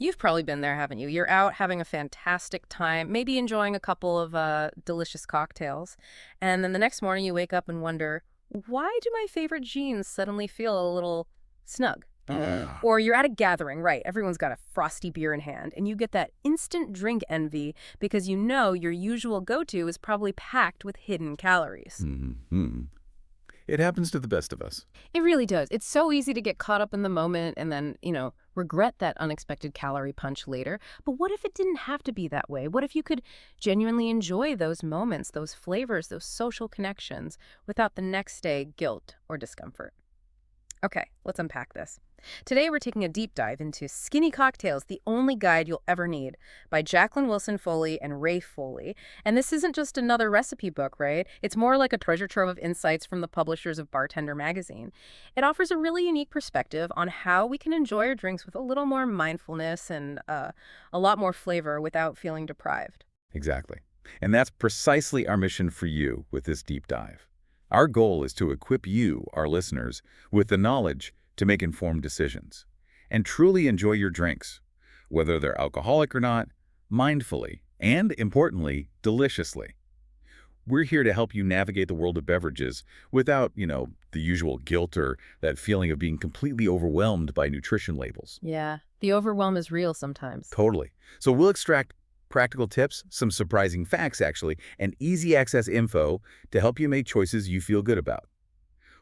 You've probably been there, haven't you? You're out having a fantastic time, maybe enjoying a couple of delicious cocktails, and then the next morning you wake up and wonder, why do my favorite jeans suddenly feel a little snug? Ah, Or you're at a gathering, right? Everyone's got a frosty beer in hand, and you get that instant drink envy because you know your usual go-to is probably packed with hidden calories. hmm. It happens to the best of us. It really does. It's so easy to get caught up in the moment and then, regret that unexpected calorie punch later. But what if it didn't have to be that way? What if you could genuinely enjoy those moments, those flavors, those social connections without the next day guilt or discomfort? Okay, let's unpack this. Today we're taking a deep dive into Skinny Cocktails, the only guide you'll ever need, by Jaclyn Wilson Foley and Ray Foley. And this isn't just another recipe book, right? It's more like a treasure trove of insights from the publishers of Bartender magazine. It offers a really unique perspective on how we can enjoy our drinks with a little more mindfulness and a lot more flavor without feeling deprived. Exactly. And that's precisely our mission for you with this deep dive. Our goal is to equip you, our listeners, with the knowledge to make informed decisions and truly enjoy your drinks, whether they're alcoholic or not, mindfully and, importantly, deliciously. We're here to help you navigate the world of beverages without, the usual guilt or that feeling of being completely overwhelmed by nutrition labels. Yeah, the overwhelm is real sometimes. Totally. So we'll extract practical tips, some surprising facts actually, and easy access info to help you make choices you feel good about.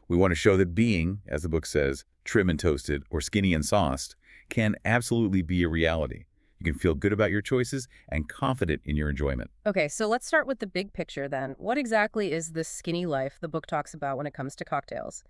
We want to show that being, as the book says, trim and toasted or skinny and sauced can absolutely be a reality. You can feel good about your choices and confident in your enjoyment. Okay, so let's start with the big picture then. What exactly is this skinny life the book talks about when it comes to cocktails?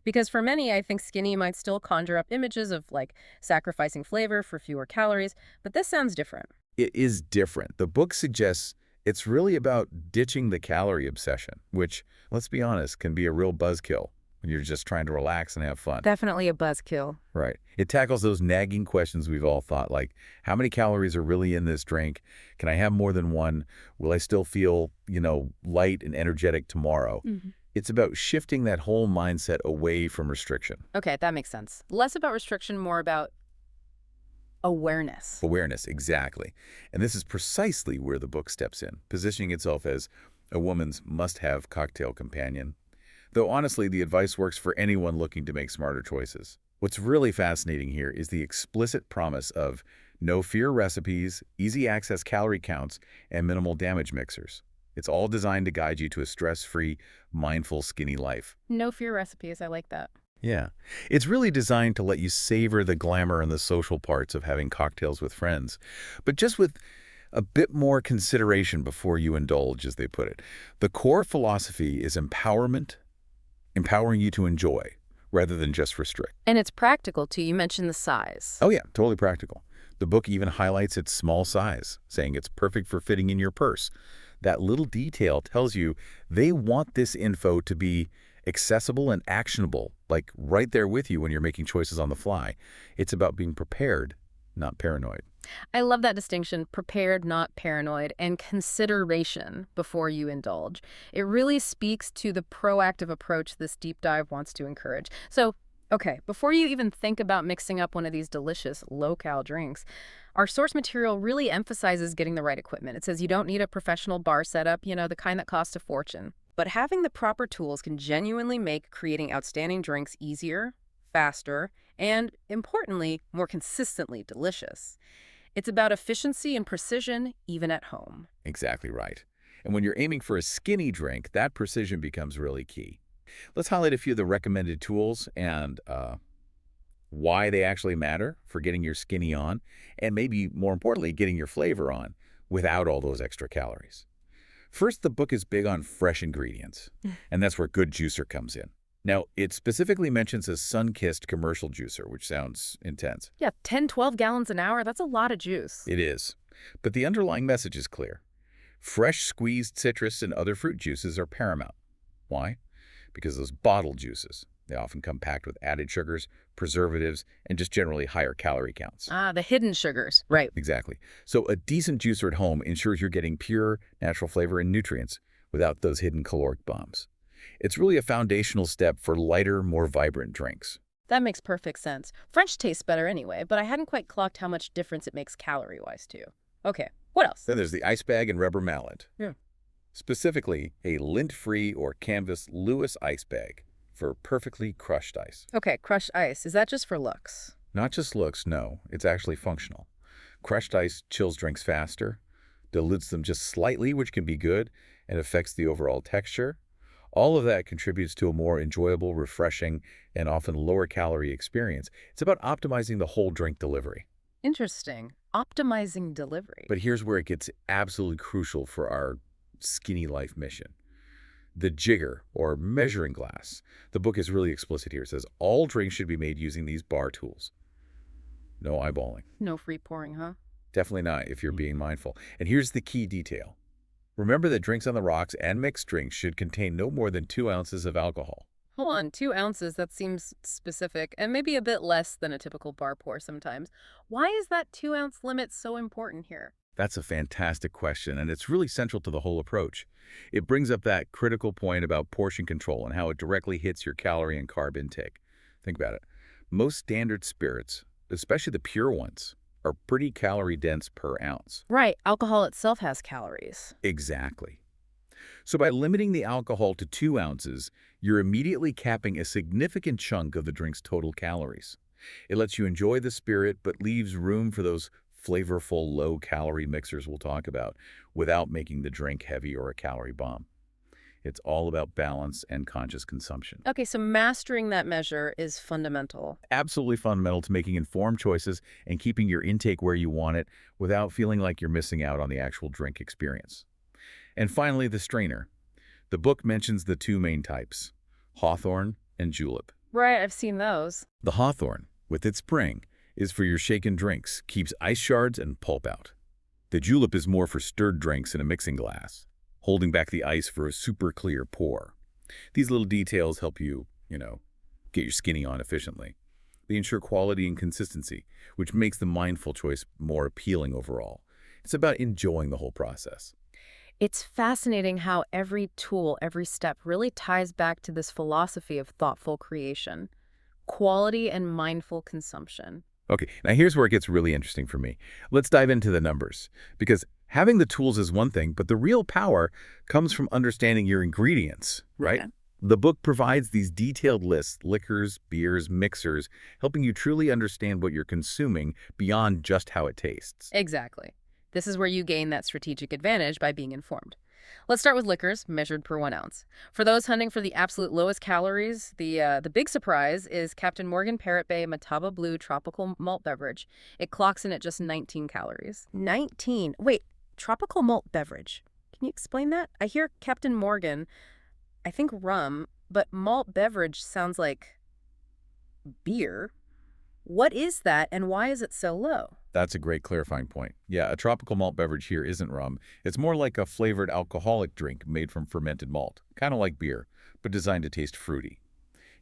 Because for many, I think skinny might still conjure up images of like sacrificing flavor for fewer calories, but this sounds different. It is different. The book suggests it's really about ditching the calorie obsession, which, let's be honest, can be a real buzzkill when you're just trying to relax and have fun. Definitely a buzzkill. Right. It tackles those nagging questions we've all thought, like, how many calories are really in this drink? Can I have more than one? Will I still feel, light and energetic tomorrow? It's about shifting that whole mindset away from restriction. Okay, that makes sense. Less about restriction, more about awareness. Awareness, exactly. And this is precisely where the book steps in, positioning itself as a woman's must-have cocktail companion. Though honestly, the advice works for anyone looking to make smarter choices. What's really fascinating here is the explicit promise of no-fear recipes, easy access calorie counts, and minimal damage mixers. It's all designed to guide you to a stress-free, mindful, skinny life. No fear recipes, I like that. Yeah. It's really designed to let you savor the glamour and the social parts of having cocktails with friends, but just with a bit more consideration before you indulge, as they put it. The core philosophy is empowerment, empowering you to enjoy, rather than just restrict. And it's practical too. You mentioned the size. Oh yeah, totally practical. The book even highlights its small size, saying it's perfect for fitting in your purse. That little detail tells you they want this info to be accessible and actionable, like right there with you when you're making choices on the fly. It's about being prepared, not paranoid. I love that distinction, prepared, not paranoid, and consideration before you indulge. It really speaks to the proactive approach this deep dive wants to encourage. So, okay, before you even think about mixing up one of these delicious low-cal drinks, our source material really emphasizes getting the right equipment. It says you don't need a professional bar setup, the kind that costs a fortune. But having the proper tools can genuinely make creating outstanding drinks easier, faster, and, importantly, more consistently delicious. It's about efficiency and precision, even at home. Exactly right. And when you're aiming for a skinny drink, that precision becomes really key. Let's highlight a few of the recommended tools and why they actually matter for getting your skinny on, and maybe more importantly, getting your flavor on without all those extra calories. First, the book is big on fresh ingredients, and that's where Good Juicer comes in. Now, it specifically mentions a sun-kissed commercial juicer, which sounds intense. Yeah, 10, 12 gallons an hour, that's a lot of juice. It is. But the underlying message is clear. Fresh squeezed citrus and other fruit juices are paramount. Why? Because those bottled juices, they often come packed with added sugars, preservatives, and just generally higher calorie counts. Ah, the hidden sugars. Right. Exactly. So a decent juicer at home ensures you're getting pure, natural flavor and nutrients without those hidden caloric bombs. It's really a foundational step for lighter, more vibrant drinks. That makes perfect sense. French tastes better anyway, but I hadn't quite clocked how much difference it makes calorie-wise, too. Okay, what else? Then there's the ice bag and rubber mallet. Yeah. Specifically, a lint-free or canvas Lewis ice bag for perfectly crushed ice. Okay, crushed ice. Is that just for looks? Not just looks, no. It's actually functional. Crushed ice chills drinks faster, dilutes them just slightly, which can be good, and affects the overall texture. All of that contributes to a more enjoyable, refreshing, and often lower-calorie experience. It's about optimizing the whole drink delivery. Interesting. Optimizing delivery. But here's where it gets absolutely crucial for our skinny life mission. The jigger, or measuring glass. The book is really explicit here. It says all drinks should be made using these bar tools. No eyeballing. No free pouring, huh? Definitely not if you're being mindful. And here's the key detail. Remember that drinks on the rocks and mixed drinks should contain no more than 2 ounces of alcohol. Hold on, 2 ounces, that seems specific, and maybe a bit less than a typical bar pour sometimes. Why is that 2-ounce limit so important here? That's a fantastic question, and it's really central to the whole approach. It brings up that critical point about portion control and how it directly hits your calorie and carb intake. Think about it. Most standard spirits, especially the pure ones, are pretty calorie-dense per ounce. Right, alcohol itself has calories. Exactly. So by limiting the alcohol to 2 ounces, you're immediately capping a significant chunk of the drink's total calories. It lets you enjoy the spirit, but leaves room for those flavorful, low-calorie mixers we'll talk about, without making the drink heavy or a calorie bomb. It's all about balance and conscious consumption. Okay, so mastering that measure is fundamental. Absolutely fundamental to making informed choices and keeping your intake where you want it without feeling like you're missing out on the actual drink experience. And finally, the strainer. The book mentions the 2 main types, hawthorn and julep. Right, I've seen those. The hawthorn, with its spring, is for your shaken drinks, keeps ice shards and pulp out. The julep is more for stirred drinks in a mixing glass, holding back the ice for a super clear pour. These little details help you, get your skinny on efficiently. They ensure quality and consistency, which makes the mindful choice more appealing overall. It's about enjoying the whole process. It's fascinating how every tool, every step really ties back to this philosophy of thoughtful creation, quality and mindful consumption. Okay, now here's where it gets really interesting for me. Let's dive into the numbers, because having the tools is one thing, but the real power comes from understanding your ingredients, right? Yeah. The book provides these detailed lists, liquors, beers, mixers, helping you truly understand what you're consuming beyond just how it tastes. Exactly. This is where you gain that strategic advantage by being informed. Let's start with liquors, measured per 1 ounce. For those hunting for the absolute lowest calories, the big surprise is Captain Morgan Parrot Bay Mataba Blue Tropical Malt Beverage. It clocks in at just 19 calories. 19? Wait, tropical malt beverage. Can you explain that? I hear Captain Morgan, I think rum, but malt beverage sounds like beer. What is that, and why is it so low? That's a great clarifying point. Yeah, a tropical malt beverage here isn't rum. It's more like a flavored alcoholic drink made from fermented malt, kind of like beer, but designed to taste fruity.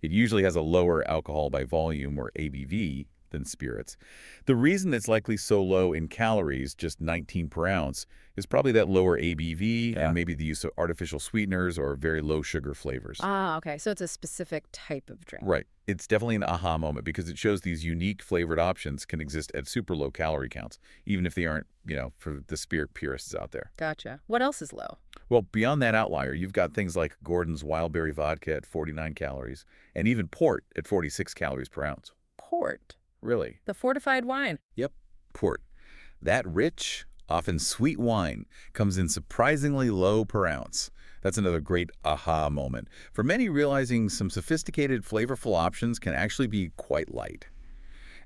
It usually has a lower alcohol by volume, or ABV, than spirits. The reason it's likely so low in calories, just 19 per ounce, is probably that lower ABV and maybe the use of artificial sweeteners or very low sugar flavors. Ah, okay. So it's a specific type of drink. Right. It's definitely an aha moment because it shows these unique flavored options can exist at super low calorie counts, even if they aren't, for the spirit purists out there. Gotcha. What else is low? Well, beyond that outlier, you've got things like Gordon's Wild Berry Vodka at 49 calories and even port at 46 calories per ounce. Port. Really? The fortified wine. Yep, port. That rich, often sweet wine comes in surprisingly low per ounce. That's another great aha moment. For many, realizing some sophisticated, flavorful options can actually be quite light.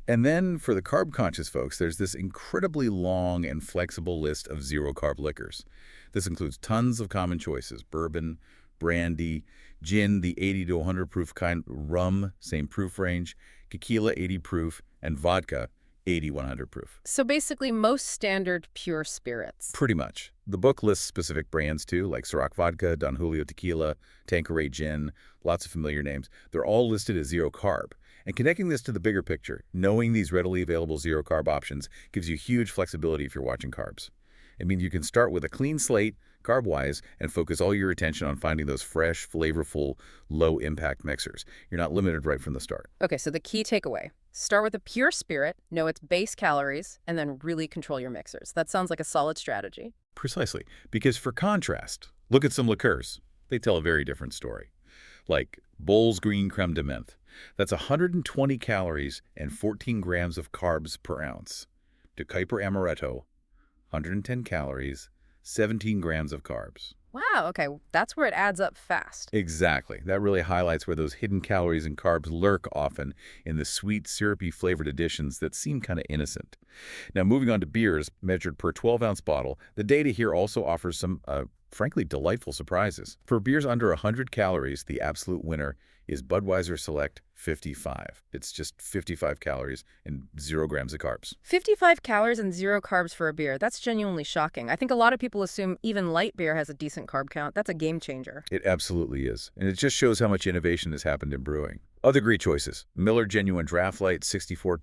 And then for the carb-conscious folks, there's this incredibly long and flexible list of zero-carb liquors. This includes tons of common choices: bourbon, brandy, gin, the 80 to 100 proof kind, rum, same proof range, tequila, 80 proof, and vodka, 80, 100 proof. So basically most standard pure spirits. Pretty much. The book lists specific brands too, like Ciroc Vodka, Don Julio Tequila, Tanqueray Gin, lots of familiar names. They're all listed as zero carb. And connecting this to the bigger picture, knowing these readily available zero carb options gives you huge flexibility if you're watching carbs. I mean, you can start with a clean slate, carb-wise, and focus all your attention on finding those fresh, flavorful, low-impact mixers. You're not limited right from the start. Okay, so the key takeaway. Start with a pure spirit, know its base calories, and then really control your mixers. That sounds like a solid strategy. Precisely. Because for contrast, look at some liqueurs. They tell a very different story. Like Bowls Green Creme de Menthe. That's 120 calories and 14 grams of carbs per ounce. De Kuyper Amaretto, 110 calories, 17 grams of carbs. Wow, okay, that's where it adds up fast. Exactly. That really highlights where those hidden calories and carbs lurk often in the sweet, syrupy flavored additions that seem kind of innocent. Now, moving on to beers measured per 12-ounce bottle, the data here also offers some, frankly, delightful surprises. For beers under 100 calories, the absolute winner is Budweiser Select 55. It's just 55 calories and 0 grams of carbs. 55 calories and 0 carbs for a beer. That's genuinely shocking. I think a lot of people assume even light beer has a decent carb count. That's a game changer. It absolutely is. And it just shows how much innovation has happened in brewing. Other great choices. Miller Genuine Draft Light, 64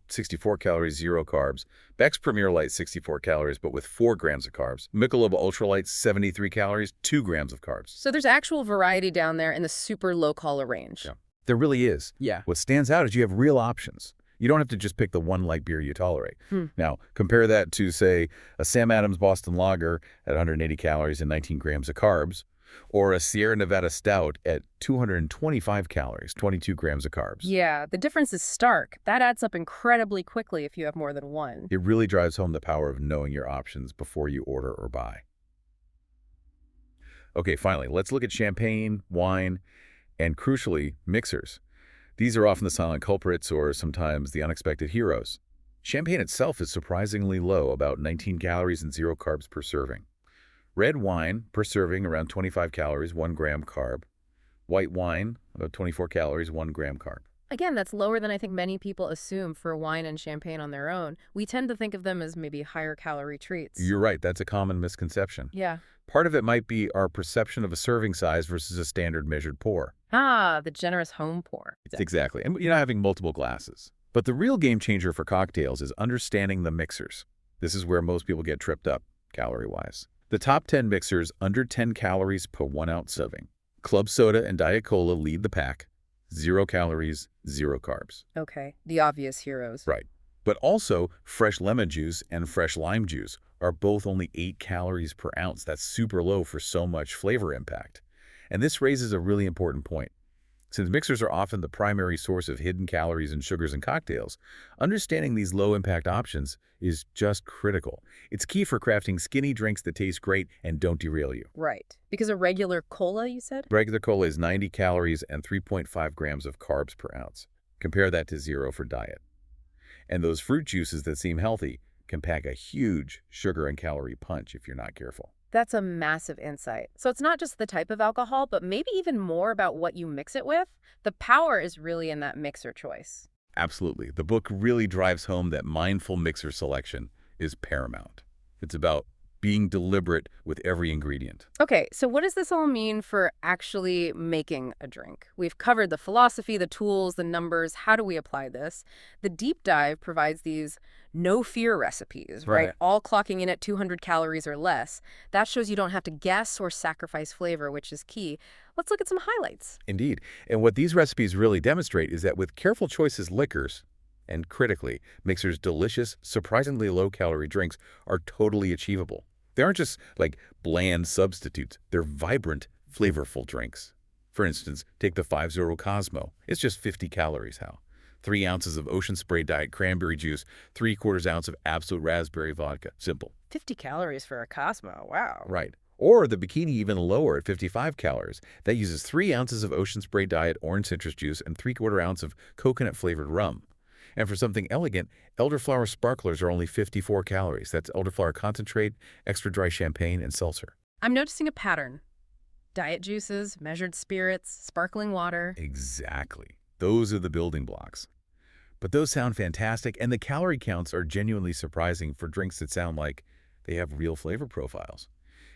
calories, 0 carbs. Beck's Premier Light, 64 calories, but with 4 grams of carbs. Michelob Ultra Light, 73 calories, 2 grams of carbs. So there's actual variety down there in the super low-calorie range. Yeah. There really is. Yeah. What stands out is you have real options. You don't have to just pick the one light beer you tolerate. Now, compare that to, say, a Sam Adams Boston Lager at 180 calories and 19 grams of carbs, or a Sierra Nevada Stout at 225 calories, 22 grams of carbs. Yeah, the difference is stark. That adds up incredibly quickly if you have more than one. It really drives home the power of knowing your options before you order or buy. Okay, finally, let's look at champagne, wine, and crucially, mixers. These are often the silent culprits or sometimes the unexpected heroes. Champagne itself is surprisingly low, about 19 calories and 0 carbs per serving. Red wine per serving, around 25 calories, 1 gram carb. White wine, about 24 calories, 1 gram carb. Again, that's lower than I think many people assume for wine and champagne on their own. We tend to think of them as maybe higher calorie treats. You're right, that's a common misconception. Yeah. Part of it might be our perception of a serving size versus a standard measured pour. Ah, the generous home pour. Exactly. And you're not having multiple glasses. But the real game changer for cocktails is understanding the mixers. This is where most people get tripped up, calorie-wise. The top 10 mixers under 10 calories per 1 ounce serving. Club soda and Diet Cola lead the pack. 0 calories, 0 carbs. Okay, the obvious heroes. Right. But also, fresh lemon juice and fresh lime juice are both only 8 calories per ounce. That's super low for so much flavor impact. And this raises a really important point. Since mixers are often the primary source of hidden calories and sugars in cocktails, understanding these low-impact options is just critical. It's key for crafting skinny drinks that taste great and don't derail you. Right. Because a regular cola, you said? Regular cola is 90 calories and 3.5 grams of carbs per ounce. Compare that to 0 for diet. And those fruit juices that seem healthy can pack a huge sugar and calorie punch if you're not careful. That's a massive insight. So it's not just the type of alcohol, but maybe even more about what you mix it with. The power is really in that mixer choice. Absolutely. The book really drives home that mindful mixer selection is paramount. It's about being deliberate with every ingredient. Okay, so what does this all mean for actually making a drink? We've covered the philosophy, the tools, the numbers. How do we apply this? The deep dive provides these no-fear recipes, right? All clocking in at 200 calories or less. That shows you don't have to guess or sacrifice flavor, which is key. Let's look at some highlights. Indeed. And what these recipes really demonstrate is that with careful choices liquors, and critically, mixers' delicious, surprisingly low-calorie drinks are totally achievable. They aren't just like bland substitutes. They're vibrant, flavorful drinks. For instance, take the 5-0 Cosmo. It's just 50 calories, Hal. 3 ounces of Ocean Spray Diet Cranberry Juice, 3/4 ounce of Absolute Raspberry Vodka. Simple. 50 calories for a Cosmo. Wow. Right. Or the Bikini even lower at 55 calories. That uses 3 ounces of Ocean Spray Diet Orange Citrus Juice and 3/4 ounce of coconut-flavored rum. And for something elegant, elderflower sparklers are only 54 calories. That's elderflower concentrate, extra dry champagne, and seltzer. I'm noticing a pattern. Diet juices, measured spirits, sparkling water. Exactly. Those are the building blocks. But those sound fantastic, and the calorie counts are genuinely surprising for drinks that sound like they have real flavor profiles.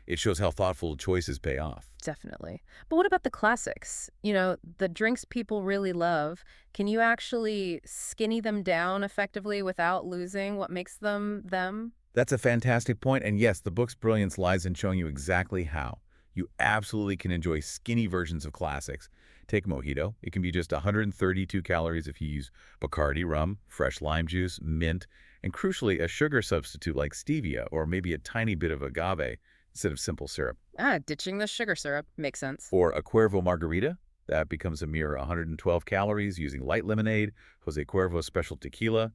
It shows how thoughtful choices pay off. Definitely. But what about the classics? You know, the drinks people really love. Can you actually skinny them down effectively without losing what makes them them? That's a fantastic point, and yes, the book's brilliance lies in showing you exactly how. You absolutely can enjoy skinny versions of classics. Take mojito. It can be just 132 calories if you use Bacardi rum, fresh lime juice, mint, and crucially, a sugar substitute like stevia or maybe a tiny bit of agave instead of simple syrup. Ah, ditching the sugar syrup. Makes sense. Or a Cuervo margarita. That becomes a mere 112 calories using light lemonade, Jose Cuervo special tequila,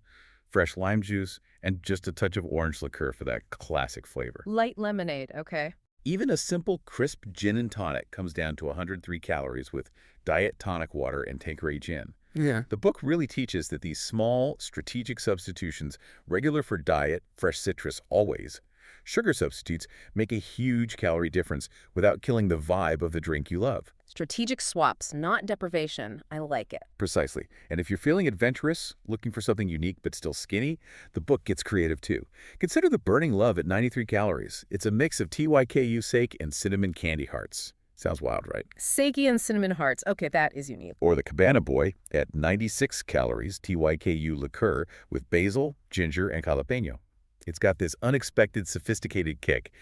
fresh lime juice, and just a touch of orange liqueur for that classic flavor. Light lemonade, okay. Even a simple crisp gin and tonic comes down to 103 calories with diet tonic water and Tanqueray gin. Yeah. The book really teaches that these small, strategic substitutions, regular for diet, fresh citrus always, sugar substitutes make a huge calorie difference without killing the vibe of the drink you love. Strategic swaps, not deprivation. I like it. Precisely. And if you're feeling adventurous, looking for something unique but still skinny, the book gets creative too. Consider the Burning Love at 93 calories. It's a mix of TYKU sake and cinnamon candy hearts. Sounds wild, right? Sake and cinnamon hearts. Okay, that is unique. Or the Cabana Boy at 96 calories, TYKU liqueur with basil, ginger, and jalapeno. It's got this unexpected, sophisticated kick.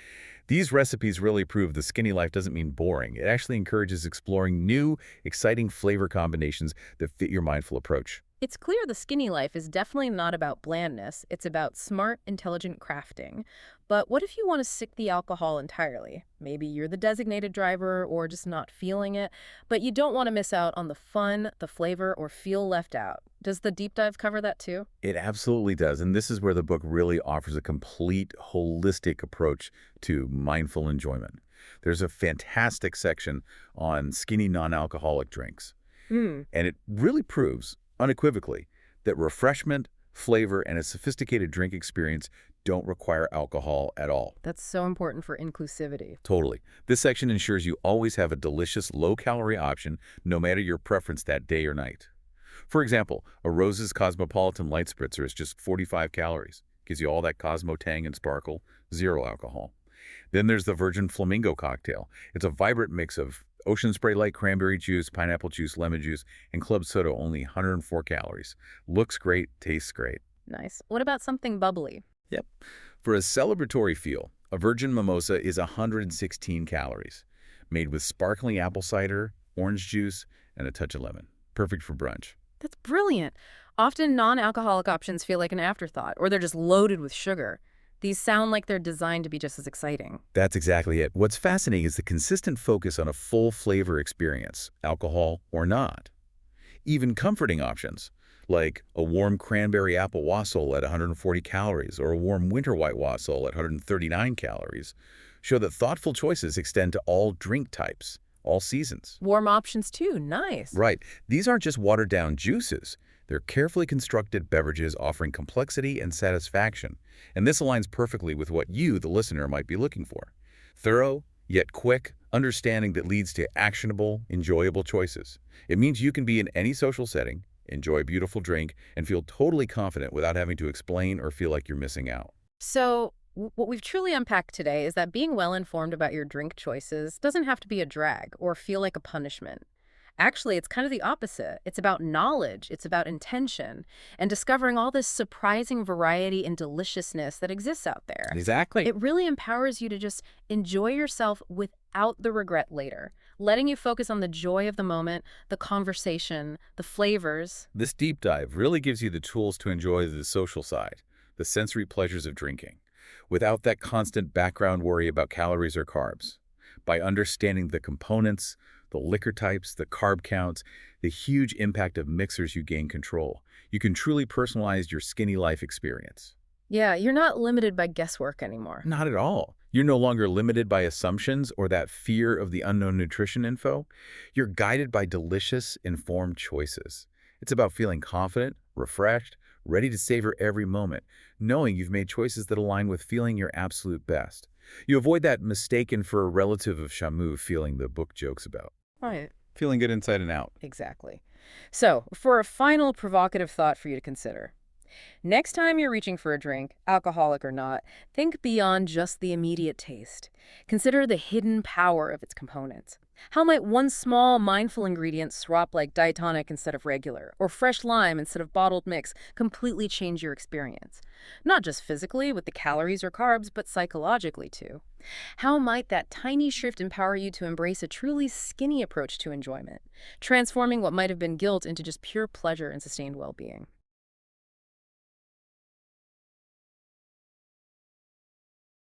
These recipes really prove the skinny life doesn't mean boring. It actually encourages exploring new, exciting flavor combinations that fit your mindful approach. It's clear the skinny life is definitely not about blandness. It's about smart, intelligent crafting. But what if you want to sick the alcohol entirely? Maybe you're the designated driver or just not feeling it, but you don't want to miss out on the fun, the flavor, or feel left out. Does the deep dive cover that too? It absolutely does, and this is where the book really offers a complete, holistic approach to mindful enjoyment. There's a fantastic section on skinny non-alcoholic drinks, and it really proves, unequivocally, that refreshment, flavor, and a sophisticated drink experience don't require alcohol at all. That's so important for inclusivity. Totally. This section ensures you always have a delicious, low-calorie option, no matter your preference that day or night. For example, a Rose's Cosmopolitan Light Spritzer is just 45 calories. Gives you all that Cosmo tang and sparkle, zero alcohol. Then there's the Virgin Flamingo cocktail. It's a vibrant mix of Ocean Spray Light cranberry juice, pineapple juice, lemon juice, and club soda, only 104 calories. Looks great, tastes great. Nice. What about something bubbly? Yep. For a celebratory feel, a Virgin Mimosa is 116 calories. Made with sparkling apple cider, orange juice, and a touch of lemon. Perfect for brunch. That's brilliant. Often non-alcoholic options feel like an afterthought, or they're just loaded with sugar. These sound like they're designed to be just as exciting. That's exactly it. What's fascinating is the consistent focus on a full flavor experience, alcohol or not. Even comforting options, like a warm cranberry apple wassail at 140 calories or a warm winter white wassail at 139 calories, show that thoughtful choices extend to all drink types, all seasons. Warm options too. Nice. Right. These aren't just watered-down juices. They're carefully constructed beverages offering complexity and satisfaction. And this aligns perfectly with what you, the listener, might be looking for. Thorough, yet quick, understanding that leads to actionable, enjoyable choices. It means you can be in any social setting, enjoy a beautiful drink, and feel totally confident without having to explain or feel like you're missing out. So, what we've truly unpacked today is that being well-informed about your drink choices doesn't have to be a drag or feel like a punishment. Actually, it's kind of the opposite. It's about knowledge, it's about intention, and discovering all this surprising variety and deliciousness that exists out there. Exactly. It really empowers you to just enjoy yourself without the regret later, letting you focus on the joy of the moment, the conversation, the flavors. This deep dive really gives you the tools to enjoy the social side, the sensory pleasures of drinking, without that constant background worry about calories or carbs. By understanding the components, the liquor types, the carb counts, the huge impact of mixers, you gain control. You can truly personalize your skinny life experience. Yeah, you're not limited by guesswork anymore. Not at all. You're no longer limited by assumptions or that fear of the unknown nutrition info. You're guided by delicious, informed choices. It's about feeling confident, refreshed, ready to savor every moment, knowing you've made choices that align with feeling your absolute best. You avoid that mistaken for a relative of Shamu feeling the book jokes about. Right. Feeling good inside and out. Exactly. So, for a final provocative thought for you to consider, Next time you're reaching for a drink, alcoholic or not, think beyond just the immediate taste. Consider the hidden power of its components. How might one small, mindful ingredient swap like diatonic instead of regular, or fresh lime instead of bottled mix completely change your experience? Not just physically with the calories or carbs, but psychologically too. How might that tiny shift empower you to embrace a truly skinny approach to enjoyment, transforming what might have been guilt into just pure pleasure and sustained well-being?